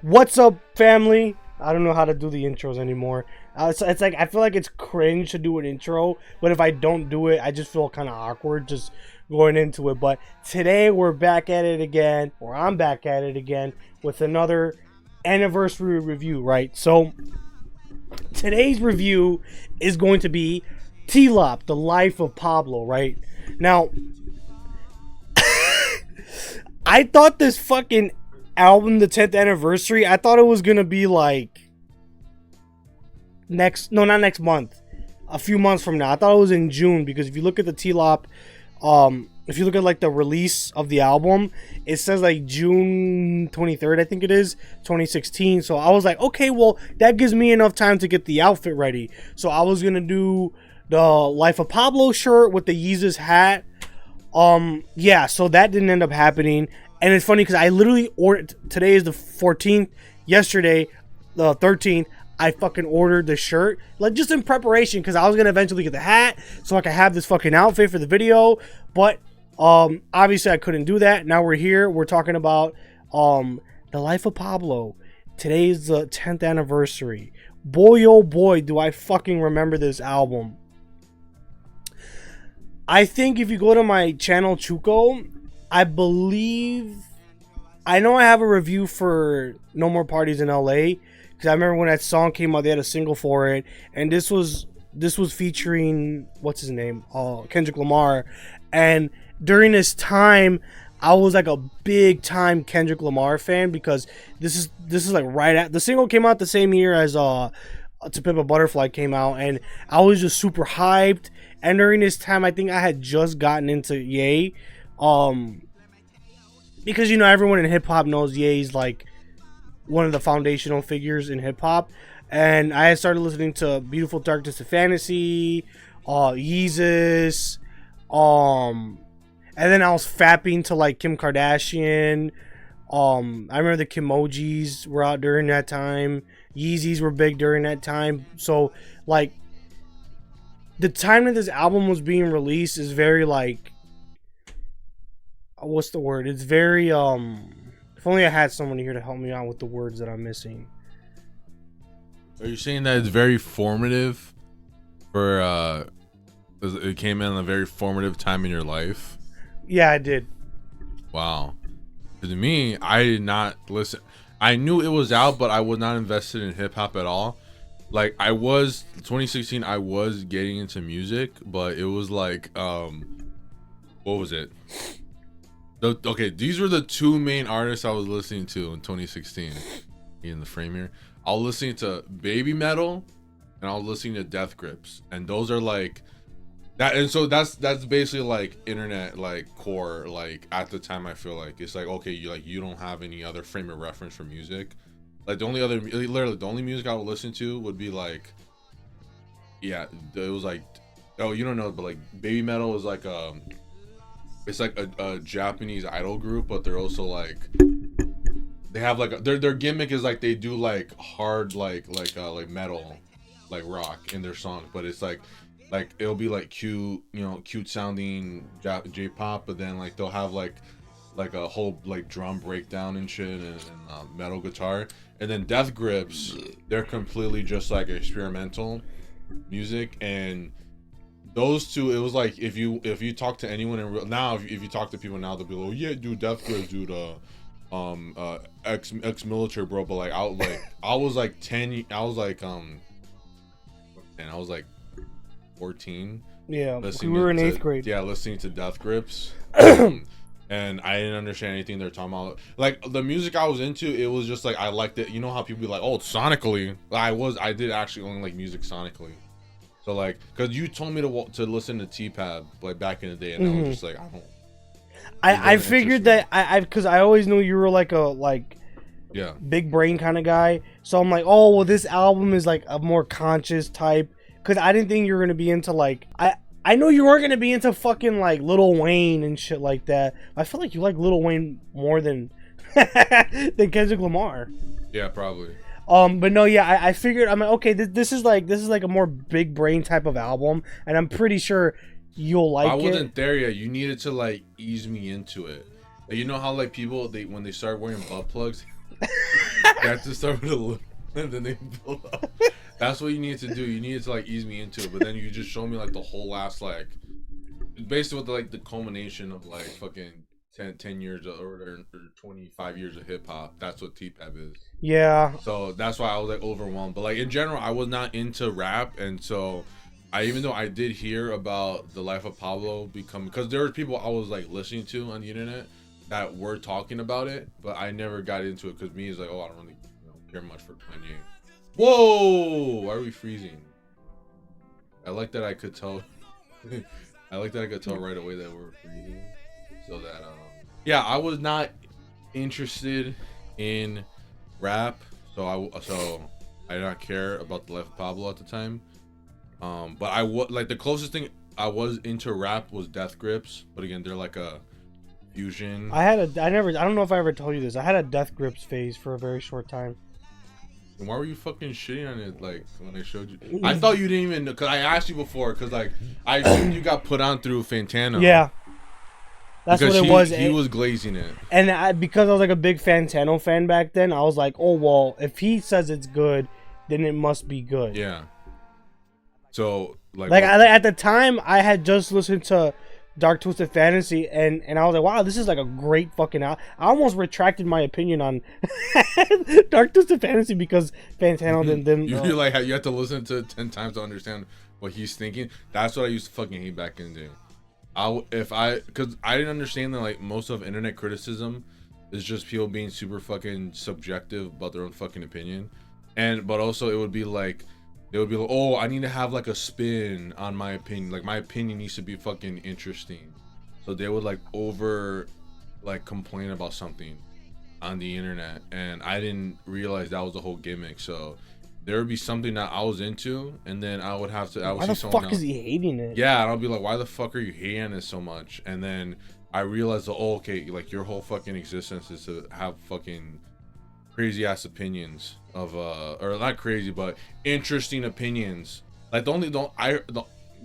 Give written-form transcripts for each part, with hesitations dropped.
What's up, family? I don't know how to do the intros anymore. It's like I feel like it's cringe to do an intro, but if I don't do it, I just feel kind of awkward just going into it. But today we're back at it again, or I'm back at it again with another anniversary review, right? So today's review is going to be T-Lop, The Life of Pablo, right? Now, I thought this fucking album, the 10th anniversary, I thought it was gonna be like not next month, a few months from now. I thought it was in June, because if you look at the T-Lop, if you look at like the release of the album, it says like June 23rd, I think it is, 2016. So I was like, okay, well, that gives me enough time to get the outfit ready. So I was gonna do the Life of Pablo shirt with the Yeezus hat. Yeah, so that didn't end up happening. And it's funny because I literally ordered, today is the 14th, yesterday, the 13th, I fucking ordered the shirt, like just in preparation, because I was going to eventually get the hat so I could have this fucking outfit for the video. But, obviously I couldn't do that. Now we're here, we're talking about, The Life of Pablo. Today is the 10th anniversary. Boy, oh boy, do I fucking remember this album. I think if you go to my channel, Chuco, I know I have a review for No More Parties in LA, because I remember when that song came out, they had a single for it, and this was featuring, what's his name, Kendrick Lamar. And during this time, I was like a big time Kendrick Lamar fan, because this is like right at, the single came out the same year as To Pimp a Butterfly came out, and I was just super hyped. And during this time, I think I had just gotten into Ye. Because, you know, everyone in hip-hop knows Ye's like one of the foundational figures in hip-hop. And I had started listening to Beautiful Dark Twisted Fantasy, Yeezus, and then I was fapping to like Kim Kardashian. I remember the Kimojis were out during that time. Yeezys were big during that time. So like the time that this album was being released is very like, what's the word? It's very if only I had someone here to help me out with the words that I'm missing. Are you saying that it's very formative for it came in a very formative time in your life? Yeah, I did. Wow. To me, I did not listen. I knew it was out, but I was not invested in hip hop at all. Like, I was 2016, I was getting into music, but it was like what was it? Okay, these were the two main artists I was listening to in 2016. In the frame here, I was listening to Baby Metal, and I was listening to Death Grips, and those are like that. And so that's basically like internet like core. Like at the time, I feel like it's like, okay, you don't have any other frame of reference for music. Like literally the only music I would listen to would be like, yeah, it was like, oh, you don't know, but like Baby Metal is like it's like a Japanese idol group, but they're also like, they have like their gimmick is like they do like hard like metal, like rock in their songs, but it's like it'll be like cute sounding J-pop, but then like they'll have like a whole like drum breakdown and shit, and metal guitar. And then Death Grips, they're completely just like experimental music. And those two, it was like, if you talk to anyone in real, now if you talk to people now, they'll be like, oh yeah, dude, Death Grips, dude, ex-military, bro. But like I was like 10, I was like and I was like 14. Yeah, we were in 8th grade. Yeah, listening to Death Grips. And I didn't understand anything they're talking about. Like the music I was into, it was just like, I liked it. You know how people be like, oh, sonically, I did actually only like music sonically. So like, cause you told me to listen to T-Pab like back in the day, and I was just like, I figured that because I always knew you were like yeah, big brain kind of guy. So I'm like, oh well, this album is like a more conscious type. Cause I didn't think you were gonna be into like, I know you weren't gonna be into fucking like Lil Wayne and shit like that. I feel like you like Lil Wayne more than than Kendrick Lamar. Yeah, probably. But no, yeah, I figured, I'm like, okay, this is like a more big brain type of album, and I'm pretty sure you'll like it. I wasn't there yet. You needed to like ease me into it. You know how like people when they start wearing butt plugs, You have to start with a little, and then they build up. That's what you need to do. You need to like ease me into it, but then you just show me like the whole last like, basically with like the culmination of like fucking 10 years or 25 years of hip hop. That's what T-Pep is. Yeah. So that's why I was like overwhelmed. But like in general, I was not into rap, and so even though I did hear about the life of Pablo becoming, because there were people I was like listening to on the internet that were talking about it, but I never got into it because me is like, oh, I don't really care much for Kanye. Whoa! Why are we freezing? I like that I could tell. I like that I could tell right away that we're freezing. So that yeah, I was not interested in rap, so I did not care about the life of Pablo at the time. But I was like, the closest thing I was into rap was Death Grips, but again, they're like a fusion. I don't know if I ever told you this. I had a Death Grips phase for a very short time. And why were you fucking shitting on it like when I showed you? I thought you didn't even, because I asked you before, because like I assumed you got put on through Fantano. Yeah. That's because what it was. He was glazing it. And because I was like a big Fantano fan back then, I was like, oh, well, if he says it's good, then it must be good. Yeah. So, at the time, I had just listened to Dark Twisted Fantasy, and I was like, wow, this is like a great fucking album. I almost retracted my opinion on Dark Twisted Fantasy because Fantano didn't. You feel like you have to listen to it 10 times to understand what he's thinking. That's what I used to fucking hate back in the day. Because I didn't understand that like most of internet criticism is just people being super fucking subjective about their own fucking opinion, but also it would be like, oh, I need to have like a spin on my opinion, like my opinion needs to be fucking interesting, so they would like complain about something on the internet, and I didn't realize that was the whole gimmick. So there would be something that I was into, and then I would have to. Why the fuck is he hating it? Yeah, and I'll be like, why the fuck are you hating it so much? And then I realized, oh, okay, like your whole fucking existence is to have fucking crazy ass opinions of or not crazy, but interesting opinions. Like the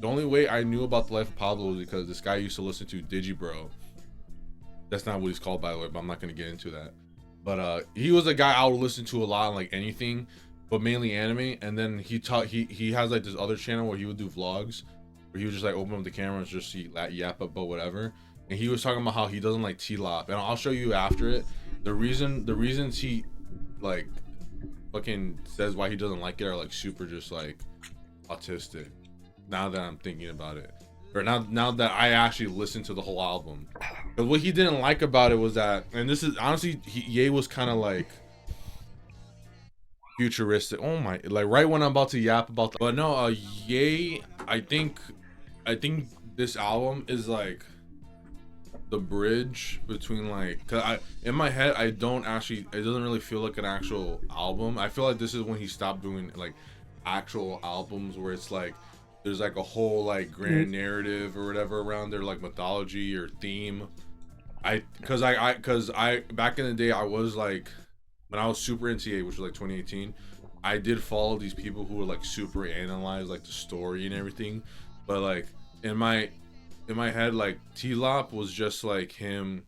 only way I knew about the life of Pablo was because this guy used to listen to Digibro. That's not what he's called, by the way, but I'm not gonna get into that. But he was a guy I would listen to a lot on like anything, but mainly anime. And then he has like this other channel where he would do vlogs where he would just like open up the camera and just yap about whatever. And he was talking about how he doesn't like T-Lop, and I'll show you after it the reasons he like fucking says why he doesn't like it are like super just like autistic. Now that I'm thinking about it, or now that I actually listened to the whole album, because what he didn't like about it was that, and this is honestly, Ye was kind of like futuristic. Oh my, like right when I'm about to yap about that. But no, Ye, I think this album is like the bridge between like, cause in my head it doesn't really feel like an actual album. I feel like this is when he stopped doing like actual albums where it's like there's like a whole like grand narrative or whatever around their like mythology or theme. Cause I back in the day, I was like, when I was super into Ye, which was like 2018, I did follow these people who would like super analyze like the story and everything, but like in my head, like T-Lop was just like him.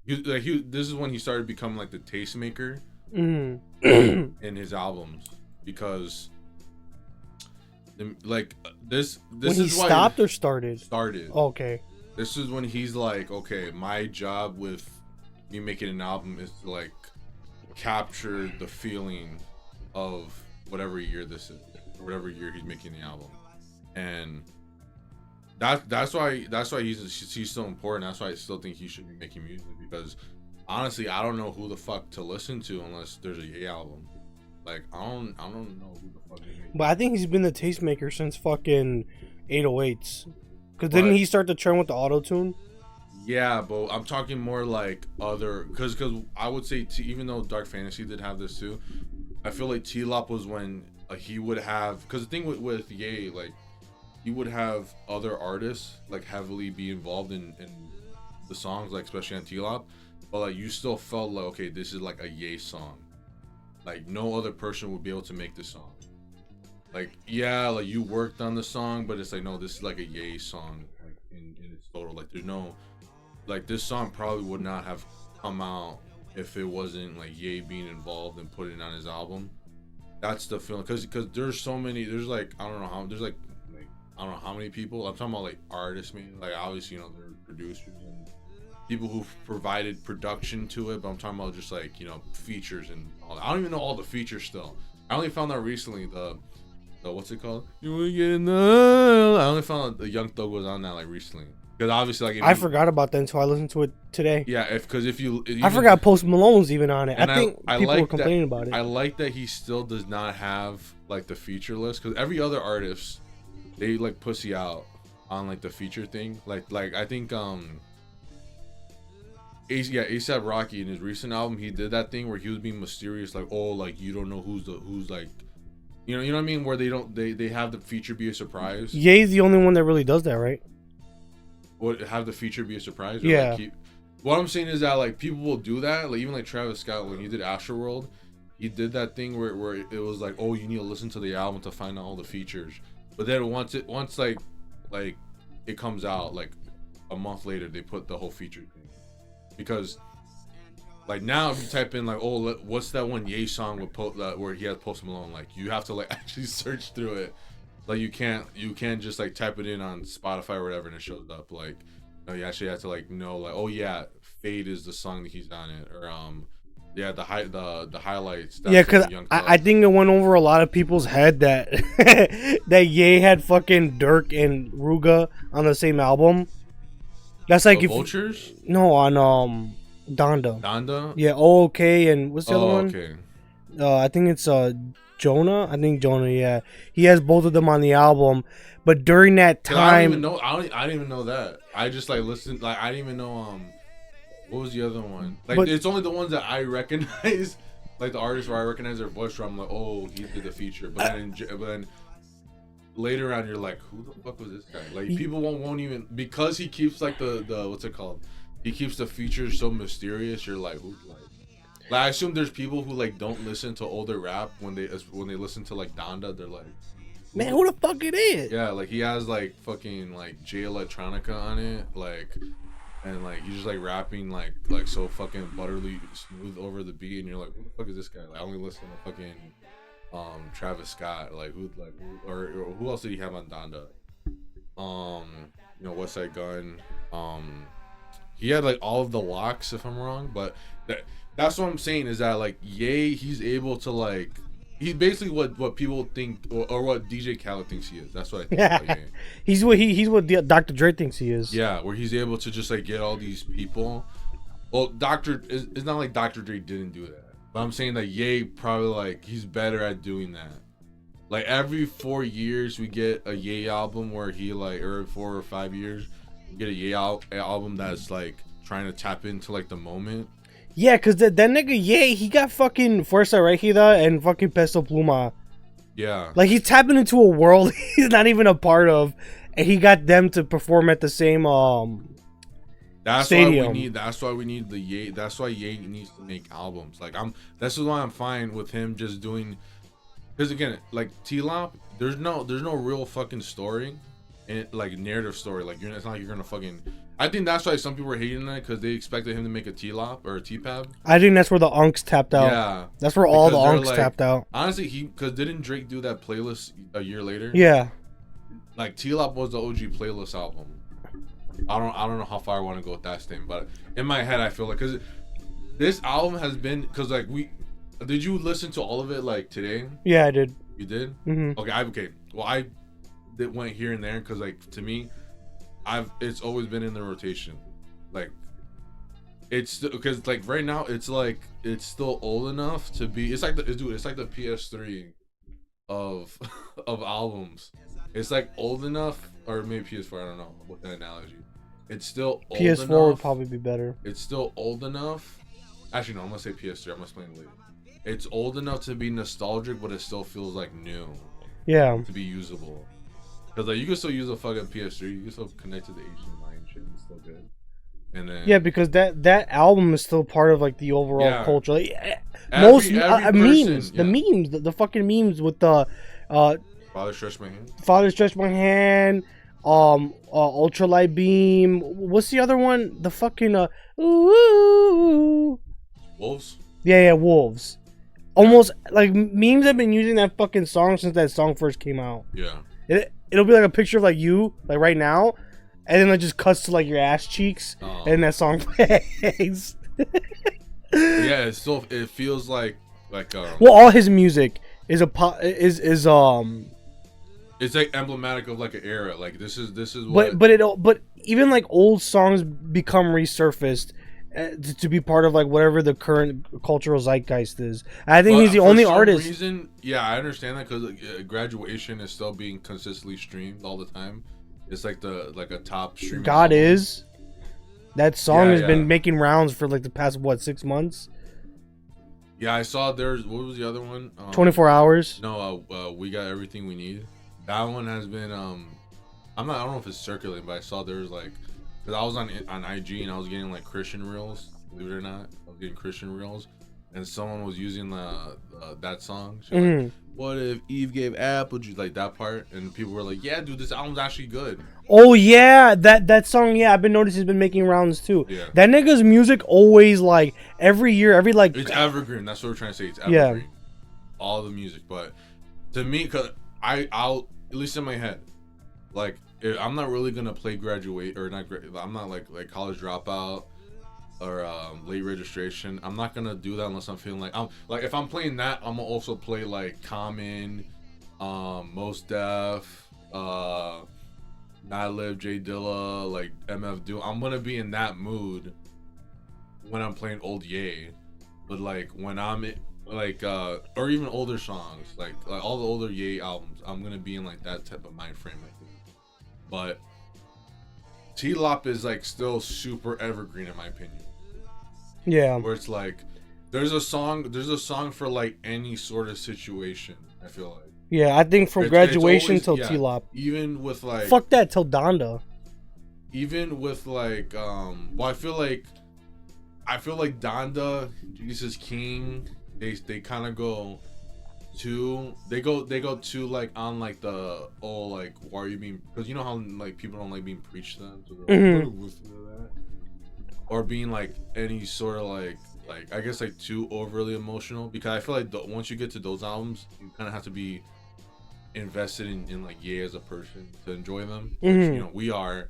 This is when he started becoming like the tastemaker in his albums, because like this when he stopped or started. Okay. This is when he's like, okay, my job with me making an album is to like capture the feeling of whatever year this is, or whatever year he's making the album, and that's why he's so important. That's why I still think he should be making music, because honestly, I don't know who the fuck to listen to unless there's a Ye album. Like I don't know who the fuck is making. But I think he's been the tastemaker since fucking 808s. Cause didn't he start the trend with the auto-tune? Yeah, but I'm talking more like other, cause I would say even though Dark Fantasy did have this too, I feel like T-Lop was when he would have, cause the thing with Ye, like he would have other artists like heavily be involved in the songs, like especially on T-Lop, but like you still felt like, okay, this is like a Ye song. Like no other person would be able to make this song. Like yeah, like you worked on the song, but it's like no, this is like a Ye song, like in its total. Like there's no, like this song probably would not have come out if it wasn't like Ye being involved and putting on his album. That's the feeling, because there's so many. There's like I don't know how. There's like I don't know how many people. I'm talking about like artists, maybe like obviously they're producers and people who provided production to it. But I'm talking about just like features and all that. I don't even know all the features still. I only found out recently the what's it called? You wanna get in the... I only found out the Young Thug was on that like recently. Because obviously, like, I forgot about that until I listened to it today. Yeah, if you I forgot Post Malone's even on it. I think people like were complaining about it. I like that he still does not have like the feature list, because every other artist, they like pussy out on like the feature thing. Like I think ASAP Rocky in his recent album, he did that thing where he was being mysterious, like, oh, like you don't know who's like, you know what I mean, where they have the feature be a surprise. Ye's the only one that really does that, right? Would have the feature be a surprise? Or yeah. Like what I'm saying is that like people will do that. Like even like Travis Scott, when he did Astroworld, he did that thing where it was like, oh, you need to listen to the album to find out all the features. But then once like it comes out like a month later, they put the whole feature thing, because like now if you type in like, oh, what's that one Ye song with where he has Post Malone, like you have to like actually search through it. Like you can't just like type it in on Spotify or whatever and it shows up. Like no, you actually have to like know, like, oh yeah, Fade is the song that he's on it, or yeah, the highlights. Yeah, because I think it went over a lot of people's head that that Ye had fucking Dirk and Ruga on the same album. That's like Vultures? No, on Donda. Donda? Yeah, okay, and what's the other one? Okay. I think it's Jonah. I think Jonah. Yeah, he has both of them on the album. But during that time, I didn't even know that. I just like listened. Like I didn't even know what was the other one? Like it's only the ones that I recognize, like the artists where I recognize their voice from. I'm like, oh, he did the feature. But then later on, you're like, who the fuck was this guy? Like people won't even, because he keeps like the what's it called? He keeps the features so mysterious. You're like, who's like I assume there's people who like don't listen to older rap when they listen to like Donda, they're like, man, who the fuck it is? Yeah, like he has like fucking like J Electronica on it, like, and like he's just like rapping like so fucking butterly smooth over the beat, and you're like, who the fuck is this guy? Like I only listen to fucking Travis Scott, like or who else did he have on Donda? West Side Gun. He had like all of the locks, if I'm wrong, but that's what I'm saying is that like Ye, he's able to like, he's basically what people think or what DJ Khaled thinks he is. That's what I think about Ye. he's what Dr. Dre thinks he is. Yeah, where he's able to just like get all these people. Well, it's not like Dr. Dre didn't do that, but I'm saying that Ye probably like he's better at doing that. Like every 4 years we get a Ye album where he like, or 4 or 5 years we get a Ye album that's like trying to tap into like the moment. Yeah, because that nigga Ye, he got fucking Fuerza Regida and fucking Peso Pluma. Yeah. Like he's tapping into a world he's not even a part of, and he got them to perform at the same stadium. That's why we need the Ye. That's why Ye needs to make albums. Like that's why I'm fine with him just doing, because again, like T-Lop, there's no real fucking story, and like narrative story. Like it's not like you're gonna fucking. I think that's why some people were hating it, because they expected him to make a T-Lop or a T-Pab. I think that's where the Unks tapped out. Yeah, that's where all the Unks tapped out. Honestly, because didn't Drake do that playlist a year later? Yeah, like T-Lop was the OG playlist album. I don't know how far I want to go with that statement, but in my head I feel like, because this album has been, because like did you listen to all of it like today? Yeah, I did. You did? Mm-hmm. Okay. Well, I went here and there, because like to me, it's always been in the rotation. Like it's because like right now it's like it's still old enough to be. It's like the PS3 of albums. It's like old enough, or maybe PS4. I don't know what that analogy. It's still old PS4 enough. would probably be better. It's still old enough. Actually, no. I'm gonna say PS3. I'm gonna explain it later. It's old enough to be nostalgic, but it still feels like new. Yeah. To be usable. Because like you can still use a fucking PS3, you can still connect to the HDMI and shit, it's still good. And then yeah, because that album is still part of like the overall culture. Like, every memes, person, the memes, the fucking memes with the Father Stretch My Hand. Father Stretch My Hand, Ultralight Beam. What's the other one? The fucking Wolf Wolves. Yeah, Wolves. Almost like memes have been using that fucking song since that song first came out. Yeah. It'll be like a picture of like you, like right now, and then it just cuts to like your ass cheeks, and that song plays. Yeah, it feels like well, all his music is it's like emblematic of like an era. Like this is what. But even like old songs become resurfaced to be part of like whatever the current cultural zeitgeist is. I think he's the only artist. Reason, yeah, I understand that because Graduation is still being consistently streamed all the time. It's like a top streaming. God album. is. That song has been making rounds for like the past 6 months. Yeah, I saw there's what was the other one? 24 hours. No, We Got Everything We Need. That one has been I don't know if it's circulating, but I saw there was like, because I was on IG and I was getting like Christian reels. Believe it or not, I was getting Christian reels, and someone was using that song. Like, what if Eve gave apple juice, like that part, and people were like, "Yeah, dude, this album's actually good." Oh yeah, that song. Yeah, I've been noticing it's been making rounds too. Yeah. That nigga's music always like every year, it's evergreen. That's what we're trying to say. It's evergreen. Yeah. All the music, but to me, cause I'll at least in my head, like I'm not really gonna play Graduate or not. I'm not like College Dropout or Late Registration. I'm not gonna do that unless I'm feeling like if I'm playing that, I'm gonna also play like Common, Mos Def, Madlib, J Dilla, like MF Doom. I'm gonna be in that mood when I'm playing old Ye, but like when I'm or even older songs, like all the older Ye albums, I'm gonna be in like that type of mind frame, I think. But T-Lop is like still super evergreen in my opinion. Yeah. Where it's like there's a song for like any sort of situation, I feel like. Yeah, I think from Graduation till T-Lop. Even with like fuck that till Donda. Even with like I feel like Donda, Jesus King, they kind of go too like on like the like why are you being, because you know how like people don't like being preached to them, so they're like, listen to that, or being like any sort of like I guess like too overly emotional, because I feel like once you get to those albums, you kind of have to be invested in like Ye as a person to enjoy them, which you know we are.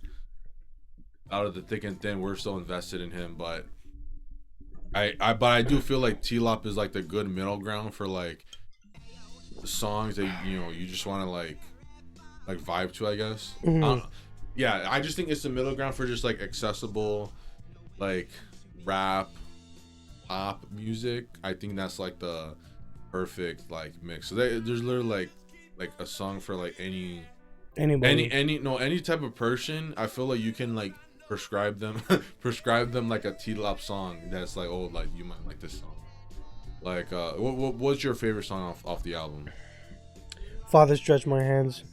Out of the thick and thin, we're still invested in him, but I do feel like T-Lop is like the good middle ground for like songs that you just want to like vibe to, I guess. Yeah, I just think it's the middle ground for just like accessible like rap pop music. I think that's like the perfect like mix. So there's literally like a song for like anybody, any type of person. I feel like you can like prescribe them like a T-Lop song that's like, oh, like you might like this song. Like what's your favorite song off the album? Father Stretch My Hands.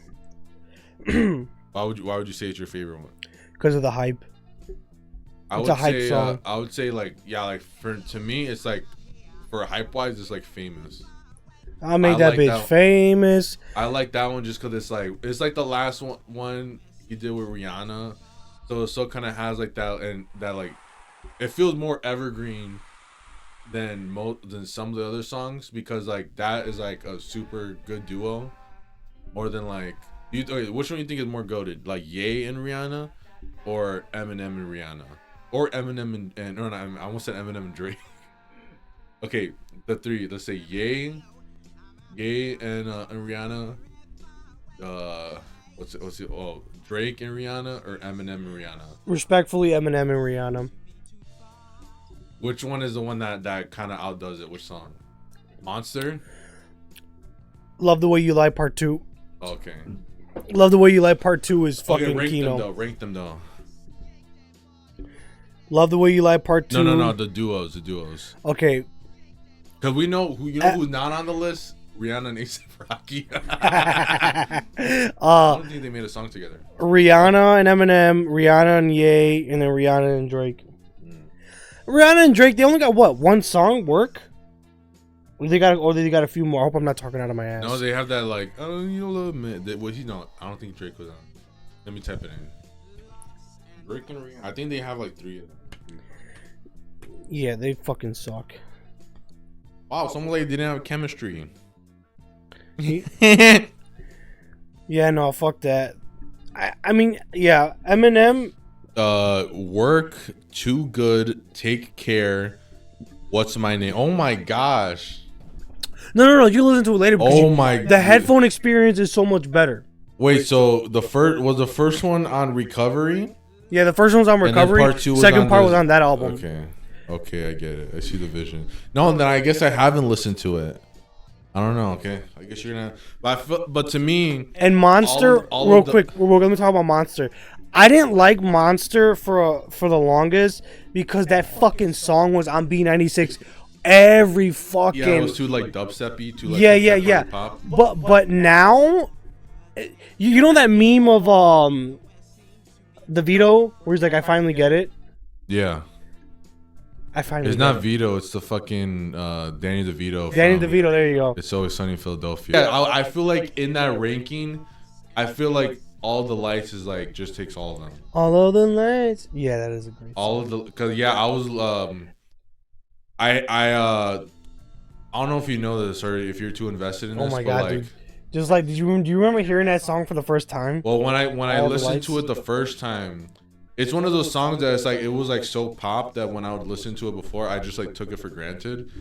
Why would you say it's your favorite one? Because of the hype. It's a hype song. I would say like to me it's like, for hype wise, it's like Famous. I made that bitch famous. I like that one just because it's like the last one he did with Rihanna, so it still kind of has like that, and that like it feels more evergreen than some of the other songs, because like that is like a super good duo, more than like which one do you think is more goated, like Ye and Rihanna, or Eminem and Rihanna, or Eminem and no, I almost said Eminem and Drake. Okay, the three. Let's say Ye and Rihanna. What's it? Oh, Drake and Rihanna, or Eminem and Rihanna? Respectfully, Eminem and Rihanna. Which one is the one that kind of outdoes it? Which song? Monster? Love the Way You Lie Part 2. Okay. Love the Way You Lie Part 2 is fucking Kino. Rank them though. Love the Way You Lie Part 2. No, the duos. Okay. Because we know who's not on the list. Rihanna and A$AP Rocky. I don't think they made a song together. Rihanna and Eminem, Rihanna and Ye, and then Rihanna and Drake. Rihanna and Drake, they only got what, one song? Work? Or they got a few more. I hope I'm not talking out of my ass. No, they have that like, oh, you love me. I don't think Drake was on. Let me type it in. Drake and Rihanna. I think they have like 3 of them. Yeah, they fucking suck. Wow, someone like didn't have chemistry. Yeah, no, fuck that. I mean, yeah, Eminem. Work, Too Good, Take Care. What's my name? Oh my gosh. No. You listen to it later. Because Oh my. the headphone experience is so much better. Wait, so the first one on Recovery? Yeah, the first one was on Recovery. Part 2 was second part this. was on that album. Okay, I get it. I see the vision. No, then I guess I haven't listened to it. I don't know. Okay, I guess you're gonna. But to me, and Monster. Real quick, we're gonna talk about Monster. I didn't like Monster for the longest because that fucking song was on B96 every fucking. Yeah, it was too like dubstep-y, too like yeah. pop. But now, you know that meme of the Vito where he's like, I finally get it. Yeah. I finally. It's not Vito. It's the fucking Danny DeVito. Danny DeVito. There you go. It's Always Sunny in Philadelphia. Yeah, I feel like in that ranking, I feel like All the Lights is like just takes all of them. All of the lights. Yeah, that is a great. All of the, cause yeah, I was I don't know if you know this or if you're too invested in this. Oh my but god, like, dude! Just like, do you remember hearing that song for the first time? Well, when I listened to it the first time, it's one of those songs that it's like it was like so pop that when I would listen to it before, I just like took it for granted.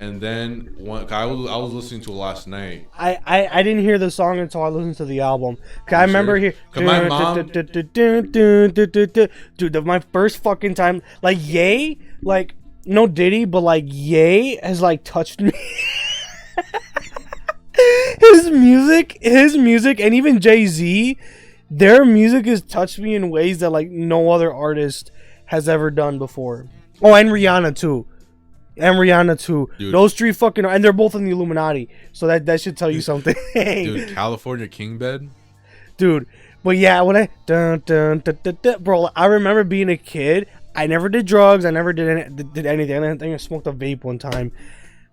And then I was listening to it last night. I didn't hear the song until I listened to the album. I remember here. My mom, dude, my first fucking time, like Ye, like no Diddy, but like Ye has like touched me. his music, and even Jay-Z, their music has touched me in ways that like no other artist has ever done before. Oh, and Rihanna too. Dude. Those three fucking, and they're both in the Illuminati, so that should tell you something. Dude, California King Bed, dude. But yeah, when I bro, I remember being a kid. I never did drugs. I never did anything. I think I smoked a vape one time.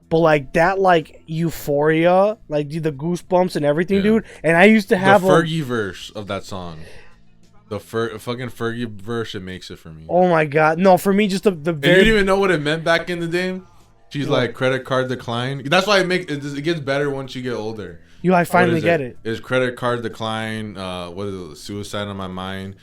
But like that, like euphoria, like the goosebumps and everything, dude. And I used to have the Fergie verse of that song. The fucking Fergie verse, it makes it for me. Oh my god, no! For me, just the very. And you didn't even know what it meant back in the day. She's like credit card decline. That's why it gets better once you get older. I finally get it. It's credit card decline. What is it? Suicide on my mind.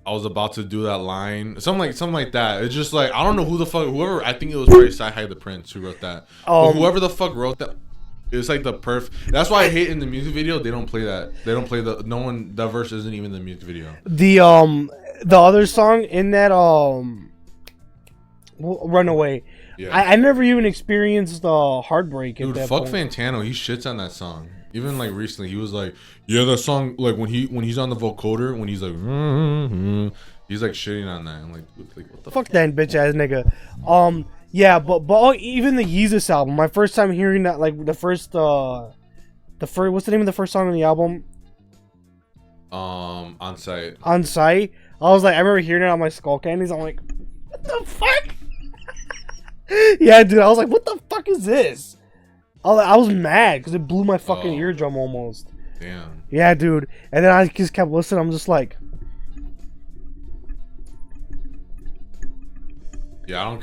I was about to do that line. Something like that. It's just like I don't know who the fuck. Whoever, I think it was probably Sci-Hi the Prince who wrote that. But whoever the fuck wrote that. It's like the That's why I hate in the music video they don't play that. They don't play that verse isn't even in the music video. The other song in that Runaway. Yeah. I never even experienced heartbreak. Dude, fuck Fantano. He shits on that song. Even like recently, he was like, yeah, that song. Like when he's on the vocoder, when he's like, he's like shitting on that. I'm like what the fuck that bitch ass nigga. Yeah, but even the Yeezus album, my first time hearing that, like the first, what's the name of the first song on the album? On Sight. On Sight. I was like, I remember hearing it on my Skull Candies. I'm like, what the fuck? Yeah, dude, I was like, what the fuck is this? I was mad because it blew my fucking eardrum almost. Damn. Yeah, dude. And then I just kept listening. I'm just like. I don't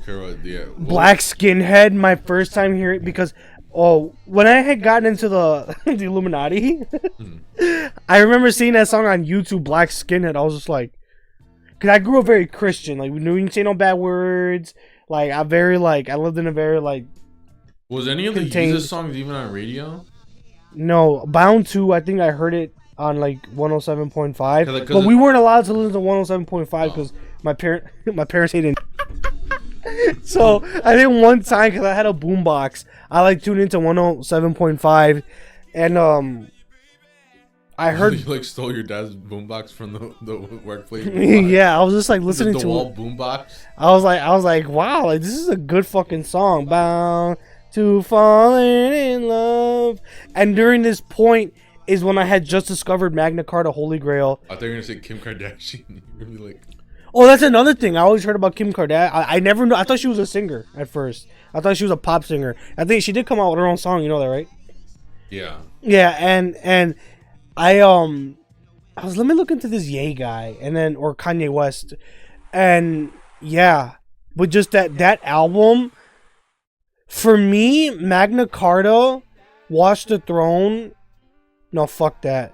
care what. Yeah. Black Skinhead, my first time hearing it because when I had gotten into the Illuminati, I remember seeing that song on YouTube, Black Skinhead. I was just like, because I grew up very Christian, like we didn't say no bad words. Like I lived in a very like. Was any of the Jesus songs even on radio? No, Bound to. I think I heard it on like 107.5, but we weren't allowed to listen to 107.5 because my parents hated. So I think one time because I had a boombox, I like tuned into 107.5, and I heard you like stole your dad's boombox from the workplace. Yeah, I was just like listening to wall boombox. I was like, wow, like this is a good fucking song. Bound to falling in love, and during this point is when I had just discovered Magna Carta Holy Grail. I thought you were gonna say Kim Kardashian. You're gonna be like. Oh, that's another thing. I always heard about Kim Kardashian. I never knew. I thought she was a singer at first. I thought she was a pop singer. I think she did come out with her own song. You know that, right? Yeah. Yeah, and I was let me look into this Ye guy or Kanye West, and yeah, but just that album, For me, Magna Carta, Watch the Throne. No, fuck that.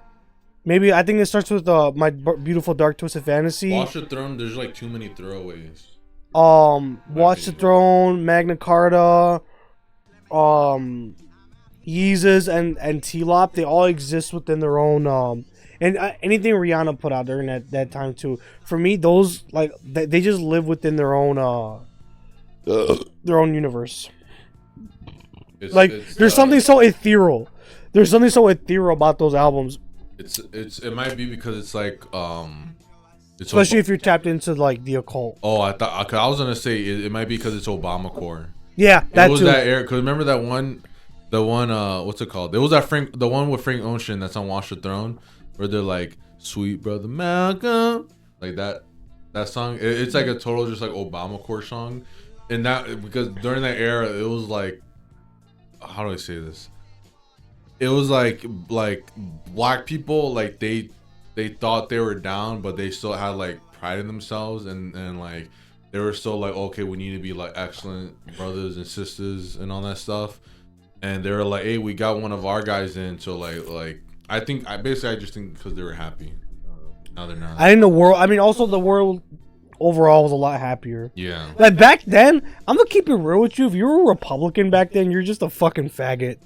Maybe I think it starts with My Beautiful Dark Twisted Fantasy. Watch the Throne. There's like too many throwaways. Watch the Throne, Magna Carta, Yeezus and T-Lop. They all exist within their own and anything Rihanna put out during that time too. For me, those like they just live within their own universe. There's something so ethereal. There's something so ethereal about those albums. It might be because it's like especially if you're tapped into like the occult. Oh, I was gonna say it might be because it's Obama core. Yeah, that was too. That era. Cause remember that one, the one what's it called? It was the one with Frank Ocean that's on Watch the Throne, where they're like, "Sweet brother Malcolm," like that song. It's like a total just like Obama core song, and that because during that era it was like, how do I say this? It was like black people like they thought they were down, but they still had like pride in themselves, and like they were still like, okay, we need to be like excellent brothers and sisters and all that stuff. And they were like, hey, we got one of our guys in, so like I just think because they were happy. Now they're not. Also the world overall was a lot happier. Yeah. Like back then, I'm gonna keep it real with you. If you were a Republican back then, you're just a fucking faggot.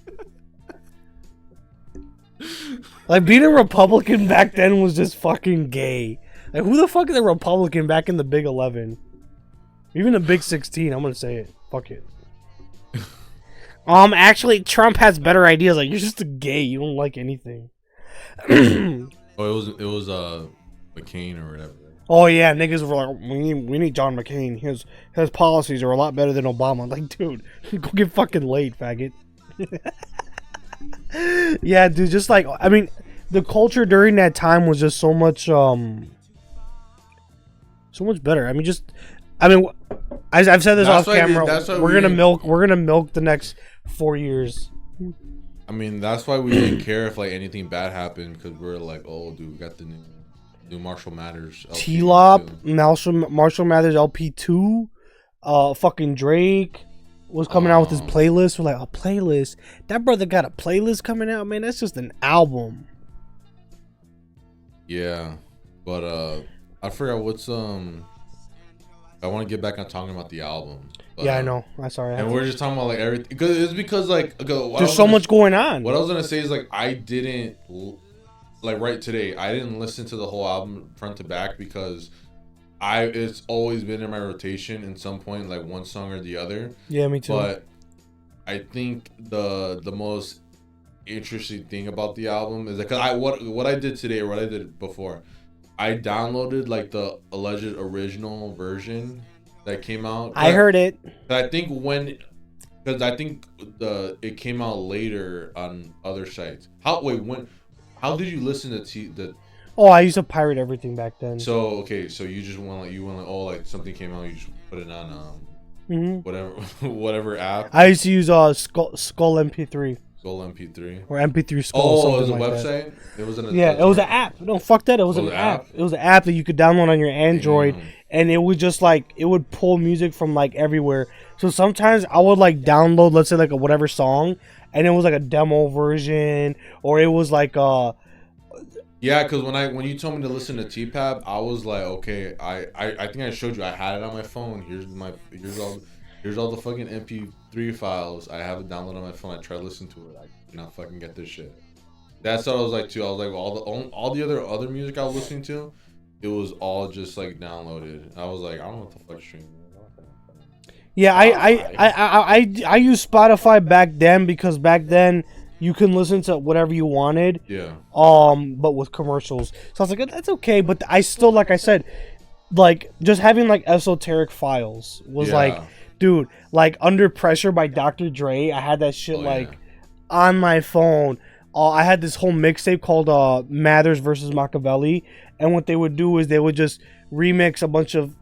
Like being a Republican back then was just fucking gay. Like who the fuck is a Republican back in the Big 11? Even the Big 16, I'm gonna say it. Fuck it. Actually Trump has better ideas. Like you're just a gay, you don't like anything. It was McCain or whatever. Oh yeah, niggas were like, we need John McCain. His policies are a lot better than Obama. Like, dude, go get fucking laid, faggot. Yeah, dude, just like the culture during that time was just so much better. I've said this off camera. We're gonna milk the next 4 years. That's why we didn't care if like anything bad happened, because we're like, oh, dude, we got the new Marshall Mathers LP T-Lop, Marshall Mathers LP2, fucking Drake was coming out with his playlist. We're like, a playlist? That brother got a playlist coming out, man. That's just an album. Yeah, but I forgot what's I want to get back on talking about the album. But, yeah, I know. I'm sorry. And we're just talking about like everything because like there's so much going on. What I was gonna say is like I didn't like right today. I didn't listen to the whole album front to back because it's always been in my rotation in some point, like one song or the other. Yeah, me too. But I think the most interesting thing about the album is like what I did today or what I did before. I downloaded like the alleged original version that came out. I heard it. I think it came out later on other sites. How did you listen to the? Oh, I used to pirate everything back then. So okay, so you just went like something came out, you just put it on whatever app. I used to use Skull MP3. Skull MP3 or MP3 Skull. Oh, it was a website. It was it was an app. No, fuck that. It was an app. It was an app that you could download on your Android, and it would just like it would pull music from like everywhere. So sometimes I would like download, let's say like a whatever song, and it was like a demo version, or it was like Yeah, because when you told me to listen to TPAB, I was like, okay, I think I showed you. I had it on my phone. Here's all the fucking MP3 files. I have it downloaded on my phone. I tried to listen to it. I could not fucking get this shit. That's what I was like too. I was like, all the other music I was listening to, it was all just like downloaded. I was like, I don't know what the fuck streaming. Yeah, I used Spotify back then because back then you can listen to whatever you wanted. Yeah. But with commercials. So I was like, that's okay. But I still, like I said, like just having like esoteric files was like, dude, like Under Pressure by Dr. Dre. I had that shit on my phone. I had this whole mixtape called Mathers versus Machiavelli. And what they would do is they would just remix a bunch of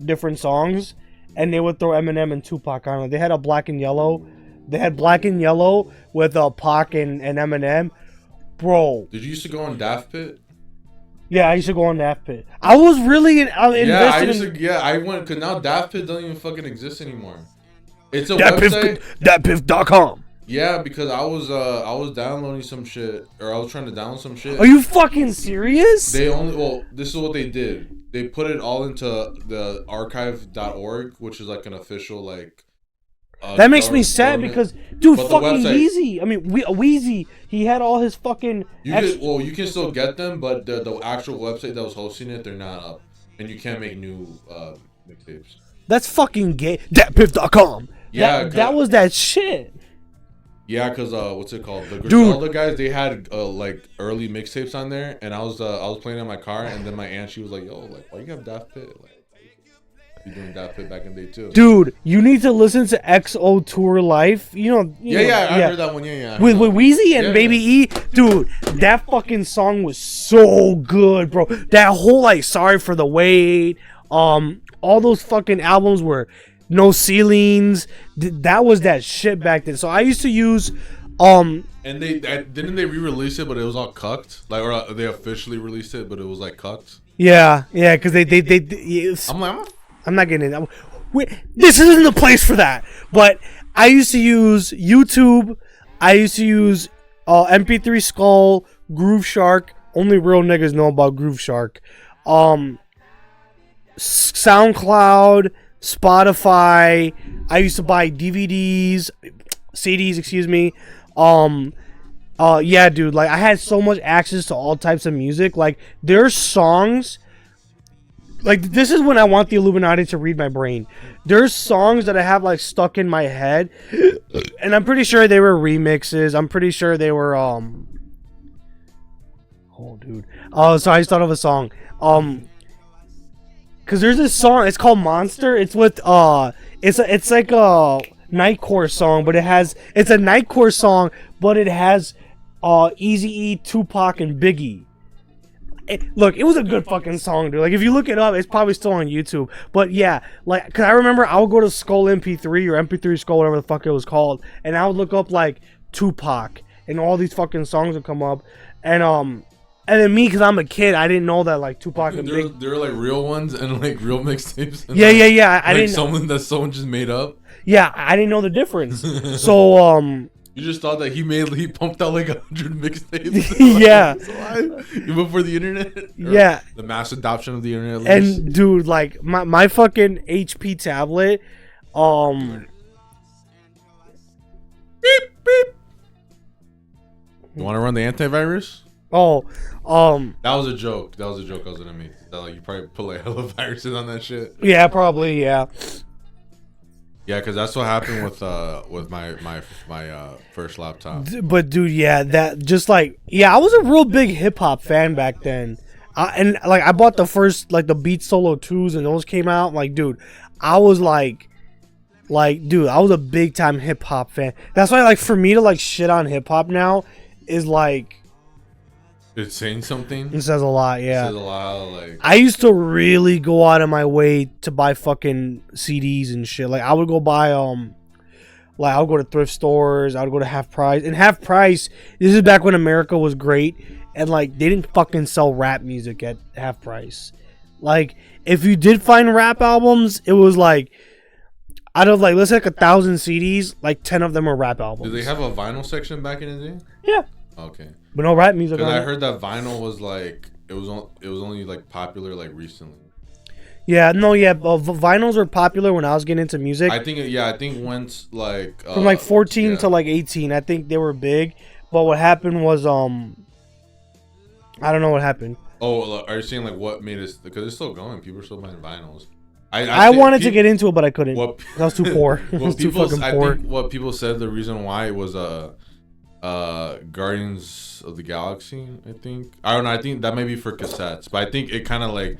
different songs. And they would throw Eminem and Tupac on it. They had a Black and Yellow. They had Black and Yellow with Pac and Eminem. Bro. Did you used to go on Daft Pit? Yeah, I used to go on Daft Pit. I was really invested I went because now Daft Pit doesn't even fucking exist anymore. It's a website. Datpiff.com. Yeah, because I was downloading some shit, or I was trying to download some shit. Are you fucking serious? This is what they did. They put it all into the archive.org, which is like an official like. That makes me sad because, dude, but fucking Wheezy. I mean, Wheezy. He had all his fucking. You can still get them, but the actual website that was hosting it, they're not up, and you can't make new mixtapes. That's fucking gay. Datpiff.com. Yeah, that was that shit. Yeah, cause what's it called? The Griselda guys, they had like early mixtapes on there, and I was playing in my car, and then my aunt, she was like, "Yo, like, why you have Daft Pit? Like, you doing Daft Pit back in the day too?" Dude, you need to listen to XO Tour Life. You know, I heard that one. Yeah. With Wheezy and Baby E, dude, that fucking song was so good, bro. That whole like Sorry for the Wait, all those fucking albums were No Ceilings. That was that shit back then. So I used to use and they didn't they re-release it, but it was all cucked, like, or they officially released it, but it was like cucked. Yeah, because they I'm not getting it. This isn't the place for that. But I used to use YouTube. I used to use MP3 Skull, Groove Shark. Only real niggas know about Groove Shark. SoundCloud, Spotify. I used to buy CDs, excuse me. Yeah, dude. Like, I had so much access to all types of music. Like, there's songs. Like, this is when I want the Illuminati to read my brain. There's songs that I have, like, stuck in my head. And I'm pretty sure they were remixes. I'm pretty sure they were, Oh, dude. Oh, sorry, I just thought of a song. Because there's this song. It's called Monster. It's with, it's like a Nightcore song, but it's a Nightcore song, but it has, Eazy-E, Tupac, and Biggie. Look, it was a good fucking song, dude. Like, if you look it up, it's probably still on YouTube. But yeah, like, cause I remember I would go to Skull MP3 or MP3 Skull, whatever the fuck it was called, and I would look up like Tupac, and all these fucking songs would come up, and then me, cause I'm a kid, I didn't know that like Tupac and Big. There were like real ones and like real mixtapes. Yeah. I didn't. Someone just made up. Yeah, I didn't know the difference. So You just thought that he pumped out like 100 mixtapes. Yeah. Even before the internet. Yeah. The mass adoption of the internet. And dude, like my fucking HP tablet, beep beep. You want to run the antivirus? Oh, that was a joke. I was gonna make. Like, you probably put like hella viruses on that shit. Yeah, probably. Yeah. Yeah, because that's what happened with my first laptop. But dude, yeah, that just like, yeah, I was a real big hip hop fan back then, and like I bought the first like the Beat Solo 2s and those came out. Like, dude, I was like, dude, I was a big time hip hop fan. That's why, like, for me to like shit on hip hop now is like, it's saying something. It says a lot, yeah. It says a lot, like. I used to really go out of my way to buy fucking CDs and shit. Like, I would go buy like, I would go to thrift stores. I would go to Half Price. And Half Price, this is back when America was great, and like they didn't fucking sell rap music at Half Price. Like, if you did find rap albums, it was like, out of like, let's say like 1,000 CDs, like 10 of them were rap albums. Did they have a vinyl section back in the day? Yeah. Okay. But no rap music. Because I heard that vinyl was like, it was only like popular like recently. Yeah, no, yeah, vinyls were popular when I was getting into music. I think once like from like 14 to like 18, I think they were big. But what happened was I don't know what happened. Oh, are you saying like what made us? Because it's still going. People are still buying vinyls. I wanted to get into it, but I couldn't. I was too poor. I was too fucking poor. I think what people said the reason why it was Guardians of the Galaxy. I think I don't know. I think that may be for cassettes, but I think it kind of like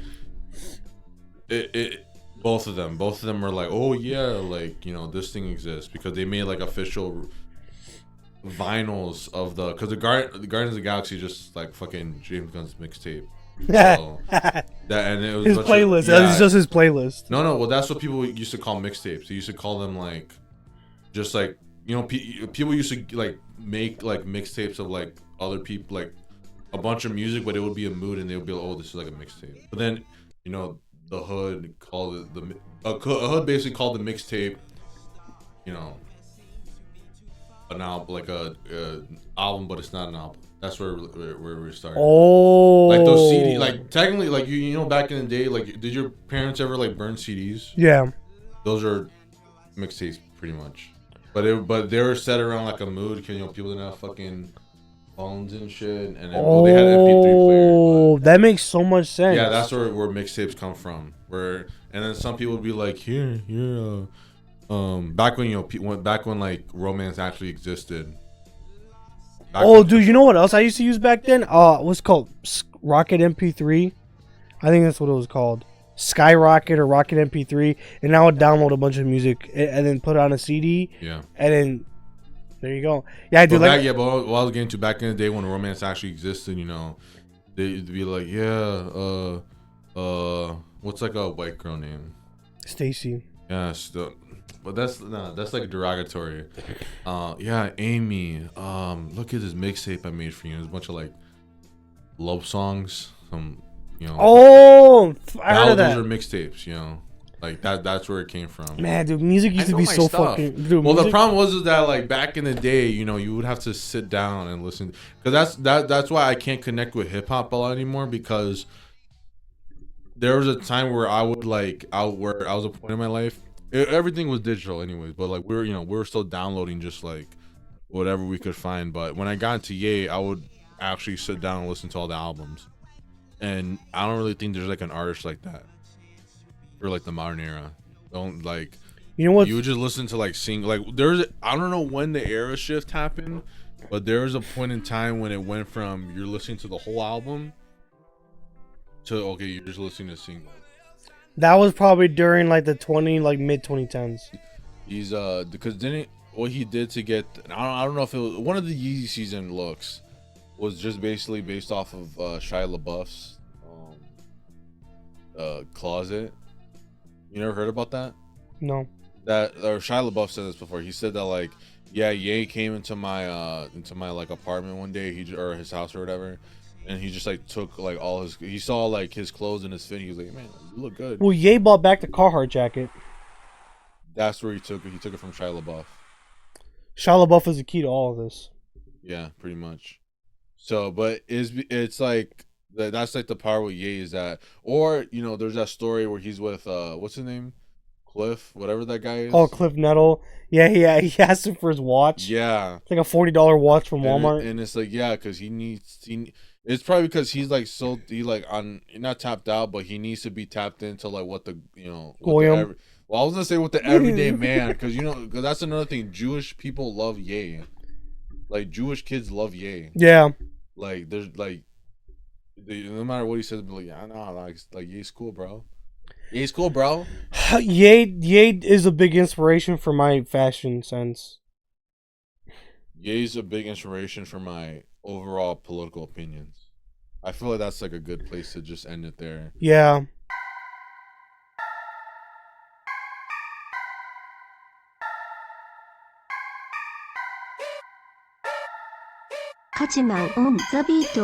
it. Both of them were like, oh yeah, like, you know, this thing exists, because they made like official vinyls of because the Guardians of the Galaxy is just like fucking James Gunn's mixtape. So, and it was his playlist. It's just his playlist. No. Well, that's what people used to call mixtapes. They used to call them like, just like, you know, people used to like make like mixtapes of like other people, like a bunch of music, but it would be a mood, and they would be like, oh, this is like a mixtape. But then, you know, the hood called it a hood basically called the mixtape you know, an album, like a album, but it's not an album. That's where we started. Oh, Like those CD, like technically, like you know, back in the day, like did your parents ever like burn CDs? yeah. Those are mixtapes, pretty much. But they were set around like a mood because you know people didn't have fucking phones and shit, and then, well, they had MP3 players, Oh, but that makes so much sense. yeah, that's where mixtapes come from. Where and then some people would be like, here, back when you know, back when like romance actually existed. Oh, dude, you know what else I used to use back then? What's it called? Rocket MP3. I think that's what it was called. Skyrocket or Rocket MP3, and I would download a bunch of music and then put it on a CD. Yeah. And then there you go. Yeah, I do like. Yeah, but what I was getting to back in the day when romance actually existed, you know, they'd be like, yeah, what's like a white girl name? Stacy. Yeah, but that's like derogatory. Yeah, Amy. Look at this mixtape I made for you. There's a bunch of like love songs. Some, you know. Oh, I heard of that. Those are mixtapes. You know, like that. That's where it came from. Man, dude, music used to be so stuff. fucking. Dude, well, music... the problem was that like back in the day, you know, you would have to sit down and listen. Because that's why I can't connect with hip hop a lot anymore, because there was a time where I would like where I was a point in my life. Everything was digital anyways, but like we were still downloading just like whatever we could find. But when I got into Ye, I would actually sit down and listen to all the albums. And I don't really think there's like an artist like that for like the modern era. Don't like, you know what? You would just listen to like I don't know when the era shift happened, but there was a point in time when it went from you're listening to the whole album to okay, you're just listening to singles. That was probably during like the mid 2010s. He's because what he did to get, I don't know if it was one of the Yeezy season looks was just basically based off of Shia LaBeouf's closet. You never heard about that? No. That or Shia LaBeouf said this before. He said that like, yeah, Ye came into my like apartment one day, or his house or whatever, and he just like took like all he saw like his clothes and his fit. He was like, man, you look good. Well, Ye bought back the Carhartt jacket. That's where he took it. He took it from Shia LaBeouf. Shia LaBeouf is the key to all of this. Yeah, pretty much. So, but it's like that's like the power with Ye is that, or you know, there's that story where he's with what's his name, Cliff, whatever that guy is. Oh, Cliff Nettle. Yeah, he asked him for his watch. Yeah, it's like a $40 watch from Walmart. And it's like, yeah, because it's probably because he's like not tapped out, but he needs to be tapped into like what the well, I was gonna say with the everyday man, because because that's another thing. Jewish people love Ye. Like Jewish kids love Ye. Yeah. Like there's like, no matter what he says, be like, yeah, I know, like Ye's cool, bro. Ye's cool, bro. Ye is a big inspiration for my fashion sense. Ye's a big inspiration for my overall political opinions. I feel like that's like a good place to just end it there. Yeah. Hachiman on the beat.